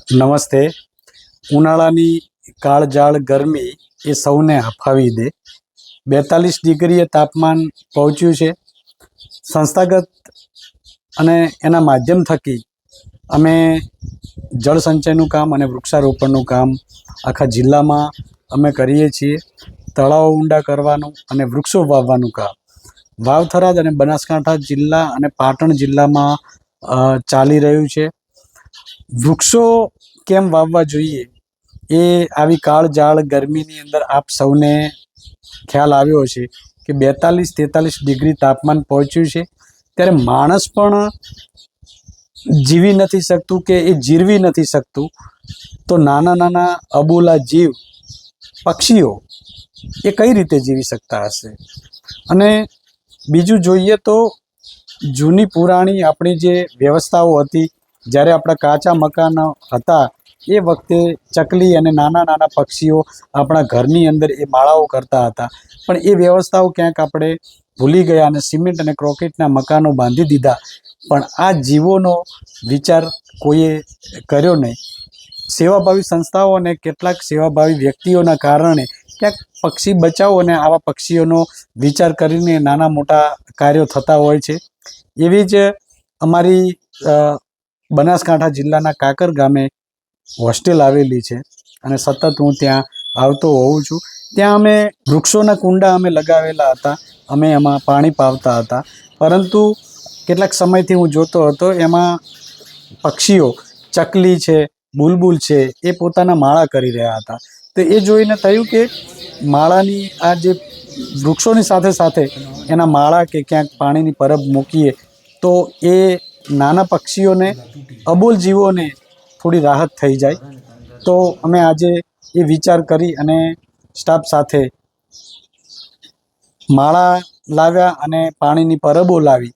નમસ્તે. ઉનાળાની કાળઝાળ ગરમી એ સૌને હફાવી દે. 42 ડિગ્રીએ તાપમાન પહોંચ્યું છે. સંસ્થાગત અને એના માધ્યમ થકી અમે જળ સંચયનું કામ અને વૃક્ષારોપણનું કામ આખા જિલ્લામાં અમે કરીએ છીએ. તળાવો ઊંડા કરવાનું અને વૃક્ષો વાવવાનું કામ વાવથરાદ અને બનાસકાંઠા જિલ્લા અને પાટણ જિલ્લામાં ચાલી રહ્યું છે. વૃક્ષો કેમ વાવવા જોઈએ એ આવી કાળઝાળ ગરમીની અંદર આપ સૌને ખ્યાલ આવ્યો છે કે 42-43 ડિગ્રી તાપમાન પહોંચ્યું છે. ત્યારે માણસ પણ જીવી નથી શકતું કે એ જીરવી નથી શકતું, તો નાના નાના અબોલા જીવ પક્ષીઓ એ કઈ રીતે જીવી શકતા હશે? અને બીજું જોઈએ તો જૂની પુરાણી આપણી જે વ્યવસ્થાઓ હતી, જ્યારે આપણા કાચા મકાનો હતા એ વખતે ચકલી અને નાના નાના પક્ષીઓ આપણા ઘરની અંદર એ માળાઓ કરતા હતા. પણ એ વ્યવસ્થાઓ ક્યાંક આપણે ભૂલી ગયા અને સિમેન્ટ અને કોન્ક્રીટના મકાનો બાંધી દીધા. પણ આ જીવોનો વિચાર કોઈએ કર્યો નહીં. સેવાભાવી સંસ્થાઓ અને કેટલાક સેવાભાવી વ્યક્તિઓના કારણે ક્યાંક પક્ષી બચાવો અને આવા પક્ષીઓનો વિચાર કરીને નાના મોટા કાર્યો થતા હોય છે. એવી જ અમારી બનાસકાંઠા જિલ્લાના કાકર ગામે હોસ્ટેલ આવેલી છે અને સતત હું ત્યાં આવતો હોઉં છું. ત્યાં અમે વૃક્ષોના કુંડા અમે લગાવેલા હતા, અમે એમાં પાણી પાવતા હતા. પરંતુ કેટલાક સમયથી હું જોતો હતો એમાં પક્ષીઓ ચકલી છે, બુલબુલ છે, એ પોતાના માળા કરી રહ્યા હતા. તો એ જોઈને થયું કે માળાની આ જે વૃક્ષોની સાથે સાથે એના માળા કે ક્યાંક પાણીની પરબ મૂકીએ તો એ નાના પક્ષીઓને, અબોલ જીવોને થોડી રાહત થઈ જાય. તો અમે આજે એ વિચાર કરી અને સ્ટાફ સાથે માળા લાવ્યા અને પાણીની પરબો લાવી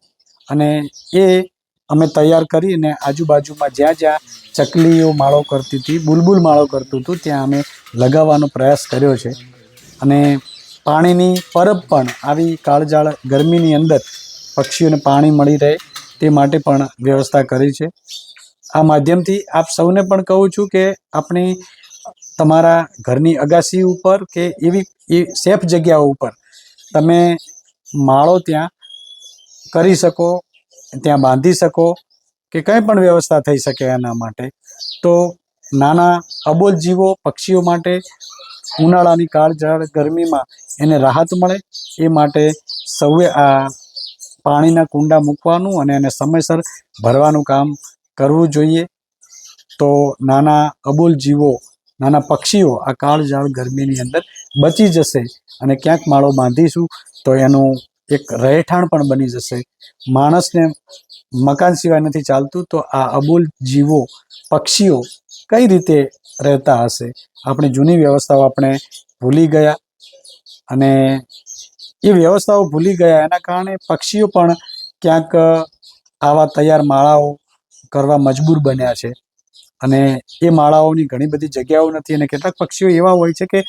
અને એ અમે તૈયાર કરીને આજુબાજુમાં જ્યાં જ્યાં ચકલીઓ માળો કરતી હતી, બુલબુલ માળો કરતું હતું, ત્યાં અમે લગાવવાનો પ્રયાસ કર્યો છે. અને પાણીની પરબ પણ આવી કાળઝાળ ગરમીની અંદર પક્ષીઓને પાણી મળી રહે તે માટે પણ વ્યવસ્થા કરી છે. આ માધ્યમથી આપ સૌને પણ કહું છું કે આપણી તમારા ઘરની અગાસી ઉપર કે એવી સેફ જગ્યાઓ ઉપર તમે માળો ત્યાં કરી શકો, ત્યાં બાંધી શકો કે કંઈ પણ વ્યવસ્થા થઈ શકે એના માટે. તો નાના અબોલ જીવો પક્ષીઓ માટે ઉનાળાની કાળઝાળ ગરમીમાં એને રાહત મળે એ માટે સૌએ આ પાણીના કુંડા મૂકવાનું અને એને સમયસર ભરવાનું કામ કરવું જોઈએ. તો નાના અબોલ જીવો, નાના પક્ષીઓ આ કાળઝાળ ગરમીની અંદર બચી જશે અને ક્યાંક માળો બાંધીશું તો એનું એક રહેઠાણ પણ બની જશે. માણસને મકાન સિવાય નથી ચાલતું, તો આ અબોલ જીવો પક્ષીઓ કઈ રીતે રહેતા હશે? આપણી જૂની વ્યવસ્થાઓ આપણે ભૂલી ગયા અને એ વ્યવસ્થાઓ ભૂલી ગયા એના કારણે પક્ષીઓ પણ ક્યાંક આવા તૈયાર માળાઓ કરવા મજબૂર બન્યા છે. અને એ માળાઓની ઘણી બધી જગ્યાઓ નથી અને કેટલાક પક્ષીઓ એવા હોય છે કે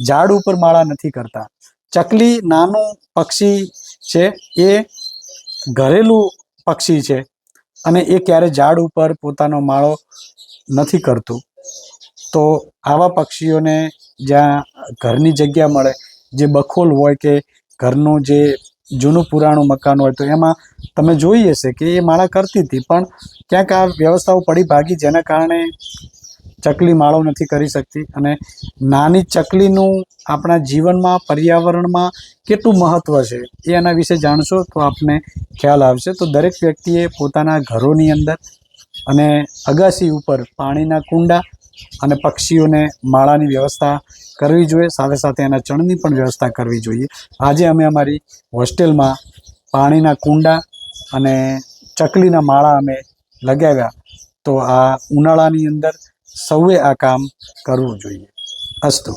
ઝાડ ઉપર માળા નથી કરતા. ચકલી નાનું પક્ષી છે, એ ઘરેલું પક્ષી છે અને એ ક્યારે ઝાડ ઉપર પોતાનો માળો નથી કરતું. તો આવા પક્ષીઓને જ્યાં ઘરની જગ્યા મળે, જે બખોલ હોય કે ઘરનું જે જૂનું પુરાણું મકાન હોય, તો એમાં તમે જોઈ હશે કે એ માળા કરતી હતી. પણ ક્યાંક આ વ્યવસ્થાઓ પડી ભાગી જેના કારણે ચકલી માળો નથી કરી શકતી. અને નાની ચકલીનું આપણા જીવનમાં, પર્યાવરણમાં કેટલું મહત્ત્વ છે એ એના વિશે જાણશો તો આપને ખ્યાલ આવશે. તો દરેક વ્યક્તિએ પોતાના ઘરોની અંદર અને અગાસી ઉપર પાણીના કુંડા અને પક્ષીઓને માળાની વ્યવસ્થા કરવી જોઈએ. સાથે સાથે એના ચણની પણ વ્યવસ્થા કરવી જોઈએ. આજે અમે અમારી હોસ્ટેલમાં પાણીના કુંડા અને ચકલીના માળા અમે લગાવ્યા. તો આ ઉનાળાની અંદર સૌએ આ કામ કરવું જોઈએ. અસ્તુ.